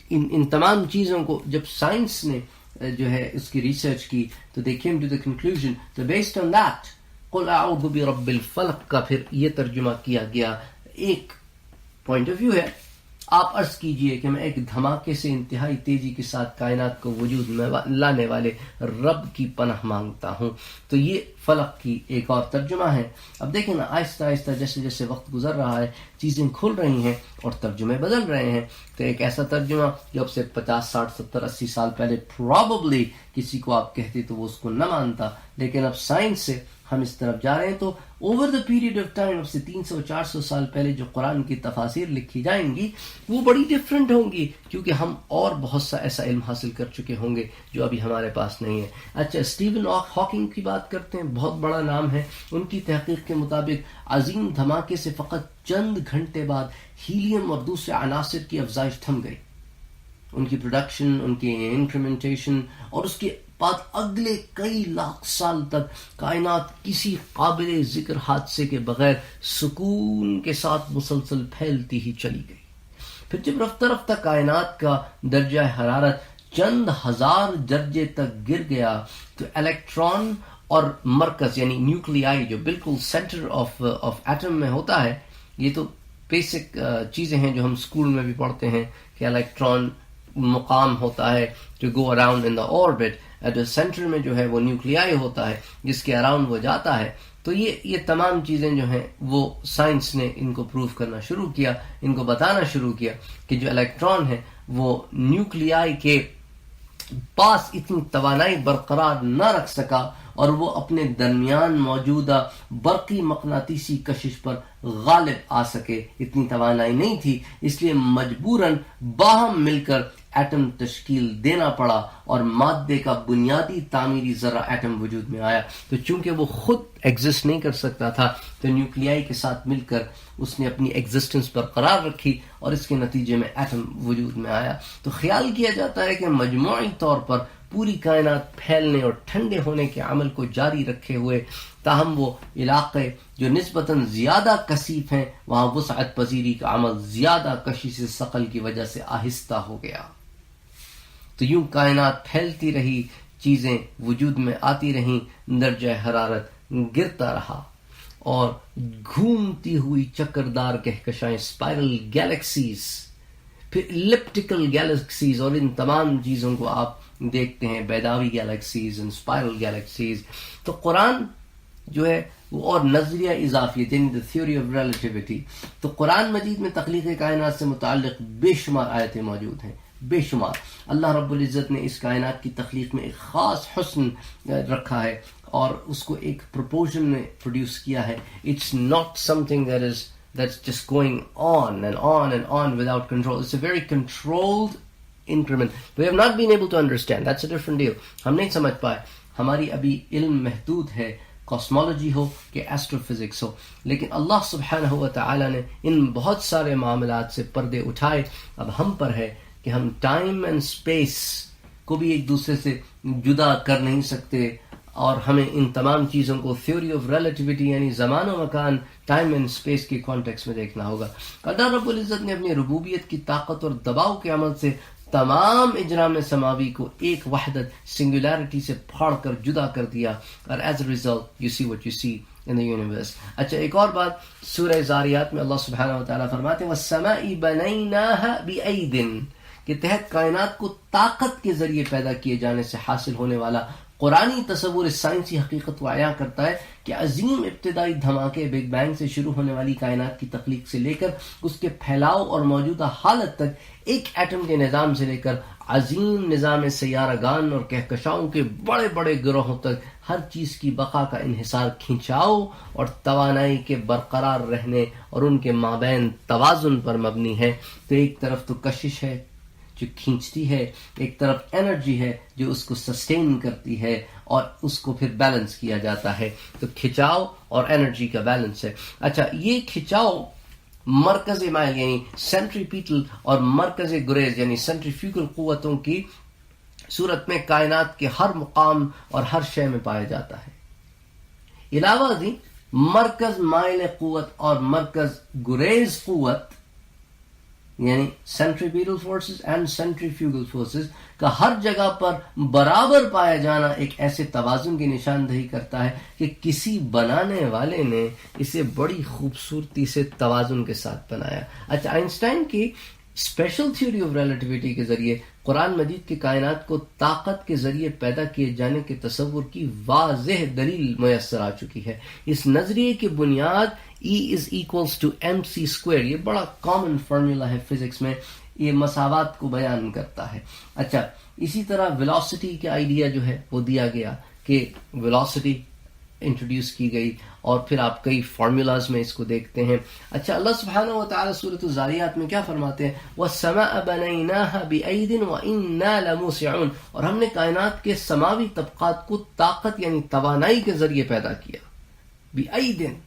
ان تمام چیزوں کو جب سائنس نے جو ہے اس کی ریسرچ کی تو they came to the conclusion تو based on that قل اعوذ برب الفلق کا پھر یہ ترجمہ کیا گیا. ایک پوائنٹ آف ویو ہے، آپ عرض کیجئے کہ میں ایک دھماکے سے انتہائی تیزی کے ساتھ کائنات کو وجود میں لانے والے رب کی پناہ مانگتا ہوں. تو یہ فلق کی ایک اور ترجمہ ہے. اب دیکھیں نا، آہستہ آہستہ جیسے جیسے وقت گزر رہا ہے چیزیں کھل رہی ہیں اور ترجمے بدل رہے ہیں. تو ایک ایسا ترجمہ جو اب سے 50 60 70 80 سال پہلے پروبیبلی کسی کو آپ کہتے تو وہ اس کو نہ مانتا، لیکن اب سائنس سے ہم اس طرف جا رہے ہیں. تو over the period of time اب سے 300-400 سال پہلے جو قرآن کی تفاسیر لکھی جائیں گی وہ بڑی ڈفرینٹ ہوں گی، کیونکہ ہم اور بہت سا ایسا علم حاصل کر چکے ہوں گے جو ابھی ہمارے پاس نہیں ہے. اچھا، اسٹیون ہاکنگ کی بات کرتے ہیں، بہت بڑا نام ہے. ان کی تحقیق کے مطابق عظیم دھماکے سے فقط چند گھنٹے بعد ہیلیم اور دوسرے عناصر کی افزائش تھم گئی. ان کی پروڈکشن، ان کی انکریمنٹیشن، اور اس کے بعد اگلے کئی لاکھ سال تک کائنات کسی قابل ذکر حادثے کے بغیر سکون کے ساتھ مسلسل پھیلتی ہی چلی گئی. پھر جب رفتہ رفتہ کائنات کا درجہ حرارت چند ہزار درجے تک گر گیا تو الیکٹران اور مرکز یعنی نیوکلیائی جو بالکل سینٹر آف ایٹم میں ہوتا ہے، یہ تو بیسک چیزیں ہیں جو ہم اسکول میں بھی پڑھتے ہیں کہ الیکٹران مقام ہوتا ہے to go around in the orbit, at the centre میں جو ہے وہ نیوکلیائی ہوتا ہے جس کے اراؤنڈ وہ جاتا ہے. تو یہ تمام چیزیں جو ہیں وہ سائنس نے ان کو پروف کرنا شروع کیا، ان کو بتانا شروع کیا کہ جو الیکٹران ہے وہ نیوکلیائی کے پاس اتنی توانائی برقرار نہ رکھ سکا اور وہ اپنے درمیان موجودہ برقی مقناطیسی کشش پر غالب آ سکے، اتنی توانائی نہیں تھی. اس لیے مجبوراً باہم مل کر ایٹم تشکیل دینا پڑا اور مادے کا بنیادی تعمیری ذرہ ایٹم وجود میں آیا. تو چونکہ وہ خود ایگزسٹ نہیں کر سکتا تھا تو نیوکلیائی کے ساتھ مل کر اس نے اپنی ایگزسٹنس برقرار رکھی اور اس کے نتیجے میں ایٹم وجود میں آیا. تو خیال کیا جاتا ہے کہ مجموعی طور پر پوری کائنات پھیلنے اور ٹھنڈے ہونے کے عمل کو جاری رکھے ہوئے، تاہم وہ علاقے جو نسبتاً زیادہ کثیف ہیں وہاں وسعت پذیری کا عمل زیادہ کشش ثقل کی وجہ سے آہستہ ہو گیا. تو یوں کائنات پھیلتی رہی، چیزیں وجود میں آتی رہیں، درجہ حرارت گرتا رہا اور گھومتی ہوئی چکردار کہکشائیں اسپائرل گیلیکسیز، پھر الپٹیکل گیلیکسیز، اور ان تمام چیزوں کو آپ دیکھتے ہیں، بیداوی گیلیکسیز اینڈ اسپائرل گیلیکسیز. تو قرآن جو ہے وہ اور نظریہ اضافیت یعنی دا تھیوری آف ریلیٹیوٹی. تو قرآن مجید میں تخلیق کائنات سے متعلق بے شمار آیتیں موجود ہیں، بے شمار. اللہ رب العزت نے اس کائنات کی تخلیق میں ایک خاص حسن رکھا ہے اور اس کو ایک پروپورشن میں پروڈیوس کیا ہے. It's not something that's just going on and on and on without control. It's a very controlled increment. We have not been able to understand. That's a different deal. ہم نہیں سمجھ پائے، ہماری ابھی علم محدود ہے، کاسمولوجی ہو کہ ایسٹرو فزکس ہو، لیکن اللہ سبحانہ و تعالی نے ان بہت سارے معاملات سے پردے اٹھائے. اب ہم پر ہے کہ ہم ٹائم اینڈ اسپیس کو بھی ایک دوسرے سے جدا کر نہیں سکتے، اور ہمیں ان تمام چیزوں کو تھیوری آف ریلیٹیوٹی یعنی زمان و مکان، ٹائم اینڈ اسپیس کے کانٹیکس میں دیکھنا ہوگا. اللہ رب العزت نے اپنی ربوبیت کی طاقت اور دباؤ کے عمل سے تمام اجرام سماوی کو ایک وحدت سنگولیرٹی سے پھاڑ کر جدا کر دیا، اور as a result you see what you see in the universe. اچھا، ایک اور بات سورہ زاریات میں اللہ سبحانہ و تعالیٰ فرماتے ہیں وَالسَّمَاءِ بَنَيْنَاهَا بِأَيْدٍ، کے تحت کائنات کو طاقت کے ذریعے پیدا کیے جانے سے حاصل ہونے والا قرآنی تصور اس سائنسی حقیقت کو عیاں کرتا ہے کہ عظیم ابتدائی دھماکے بگ بینگ سے شروع ہونے والی کائنات کی تخلیق سے لے کر اس کے پھیلاؤ اور موجودہ حالت تک، ایک ایٹم کے نظام سے لے کر عظیم نظام سیارہ گان اور کہکشاؤں کے بڑے بڑے گروہوں تک، ہر چیز کی بقا کا انحصار کھنچاؤ اور توانائی کے برقرار رہنے اور ان کے مابین توازن پر مبنی ہے. تو ایک طرف تو کشش ہے جو کھینچتی ہے، ایک طرف انرجی ہے جو اس کو سسٹین کرتی ہے اور اس کو پھر بیلنس کیا جاتا ہے. تو کھچاؤ اور انرجی کا بیلنس ہے. اچھا، یہ کھچاؤ مرکز مائل یعنی سینٹریپیٹل اور مرکز گریز یعنی سینٹریفیوگل قوتوں کی صورت میں کائنات کے ہر مقام اور ہر شے میں پایا جاتا ہے. علاوہ ازیں مرکز مائل قوت اور مرکز گریز قوت یعنی centripetal forces and centrifugal forces کا ہر جگہ پر برابر پایا جانا ایک ایسے توازن کی نشاندہی کرتا ہے کہ کسی بنانے والے نے اسے بڑی خوبصورتی سے توازن کے ساتھ بنایا. اچھا، آئنسٹائن کی اسپیشل تھیوری آف ریلیٹیوٹی کے ذریعے قرآن مجید کی کائنات کو طاقت کے ذریعے پیدا کیے جانے کے تصور کی واضح دلیل میسر آ چکی ہے. اس نظریے کی بنیاد E is equals to mc square، یہ بڑا کامن فارمولا ہے فزکس میں، یہ مساوات کو بیان کرتا ہے. اچھا، اسی طرح ویلوسٹی کا آئیڈیا جو ہے وہ دیا گیا کہ ویلوسٹی انٹروڈیوس کی گئی، اور پھر آپ کئی فارمولاز میں اس کو دیکھتے ہیں. اچھا، اللہ سبحانہ و تعالیٰ سورۃ الذاریات میں کیا فرماتے ہیں؟ وَالسَّمَاءَ بَنَيْنَاهَا بِأَيْدٍ وَإِنَّا لَمُوسِعُونَ، اور ہم نے کائنات کے سماوی طبقات کو طاقت یعنی توانائی کے ذریعے پیدا کیا. بِأَيْدٍ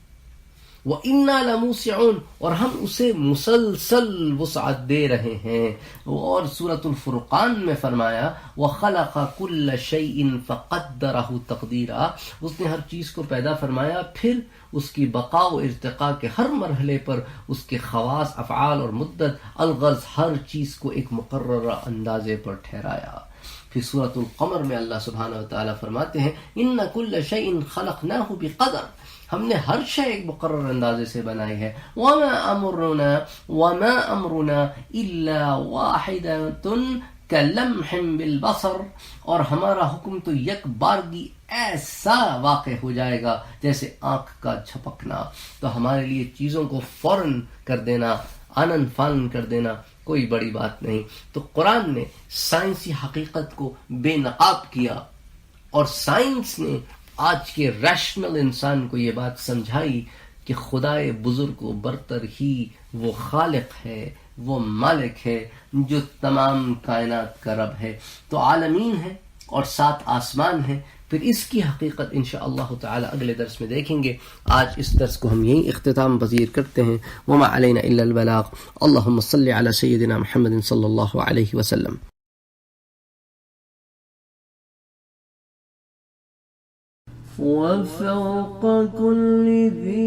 وَإِنَّا لَمُوسِعُونَ، اور ہم اسے مسلسل وسعت دے رہے ہیں. اور سورۃ الفرقان میں فرمایا وَخَلَقَ كُلَّ شَيْءٍ فَقَدَّرَهُ تَقْدِيرًا، اس نے ہر چیز کو پیدا فرمایا، پھر اس کی بقا و ارتقاء کے ہر مرحلے پر اس کے خواص، افعال اور مدت، الغرض ہر چیز کو ایک مقررہ اندازے پر ٹھہرایا. پھر سورۃ القمر میں اللہ سبحانہ و تعالیٰ فرماتے ہیں اِنَّ كُلَّ شَيْءٍ خَلَقْنَاهُ بِقَدَرٍ، ہم نے ہر شے ایک مقرر اندازے سے بنائی ہے. وَمَا أَمْرُنَا إِلَّا وَاحِدَةٌ كَلَمْحٍ بِالْبَصَرِ، اور ہمارا حکم تو یک بارگی ایسا واقع ہو جائے گا جیسے آنکھ کا جھپکنا. تو ہمارے لیے چیزوں کو فوراً کر دینا، آنن فان کر دینا کوئی بڑی بات نہیں. تو قرآن نے سائنسی حقیقت کو بے نقاب کیا، اور سائنس نے آج کے ریشنل انسان کو یہ بات سمجھائی کہ خدائے بزرگ و برتر ہی وہ خالق ہے، وہ مالک ہے جو تمام کائنات کا رب ہے. تو عالمین ہے اور 7 آسمان ہیں. پھر اس کی حقیقت انشاءاللہ تعالی اگلے درس میں دیکھیں گے. آج اس درس کو ہم یہیں اختتام پذیر کرتے ہیں. وما علینا الا البلاغ. اللہم صلی علی سیدنا محمد صلی اللہ علیہ وسلم. وفوق كل ذي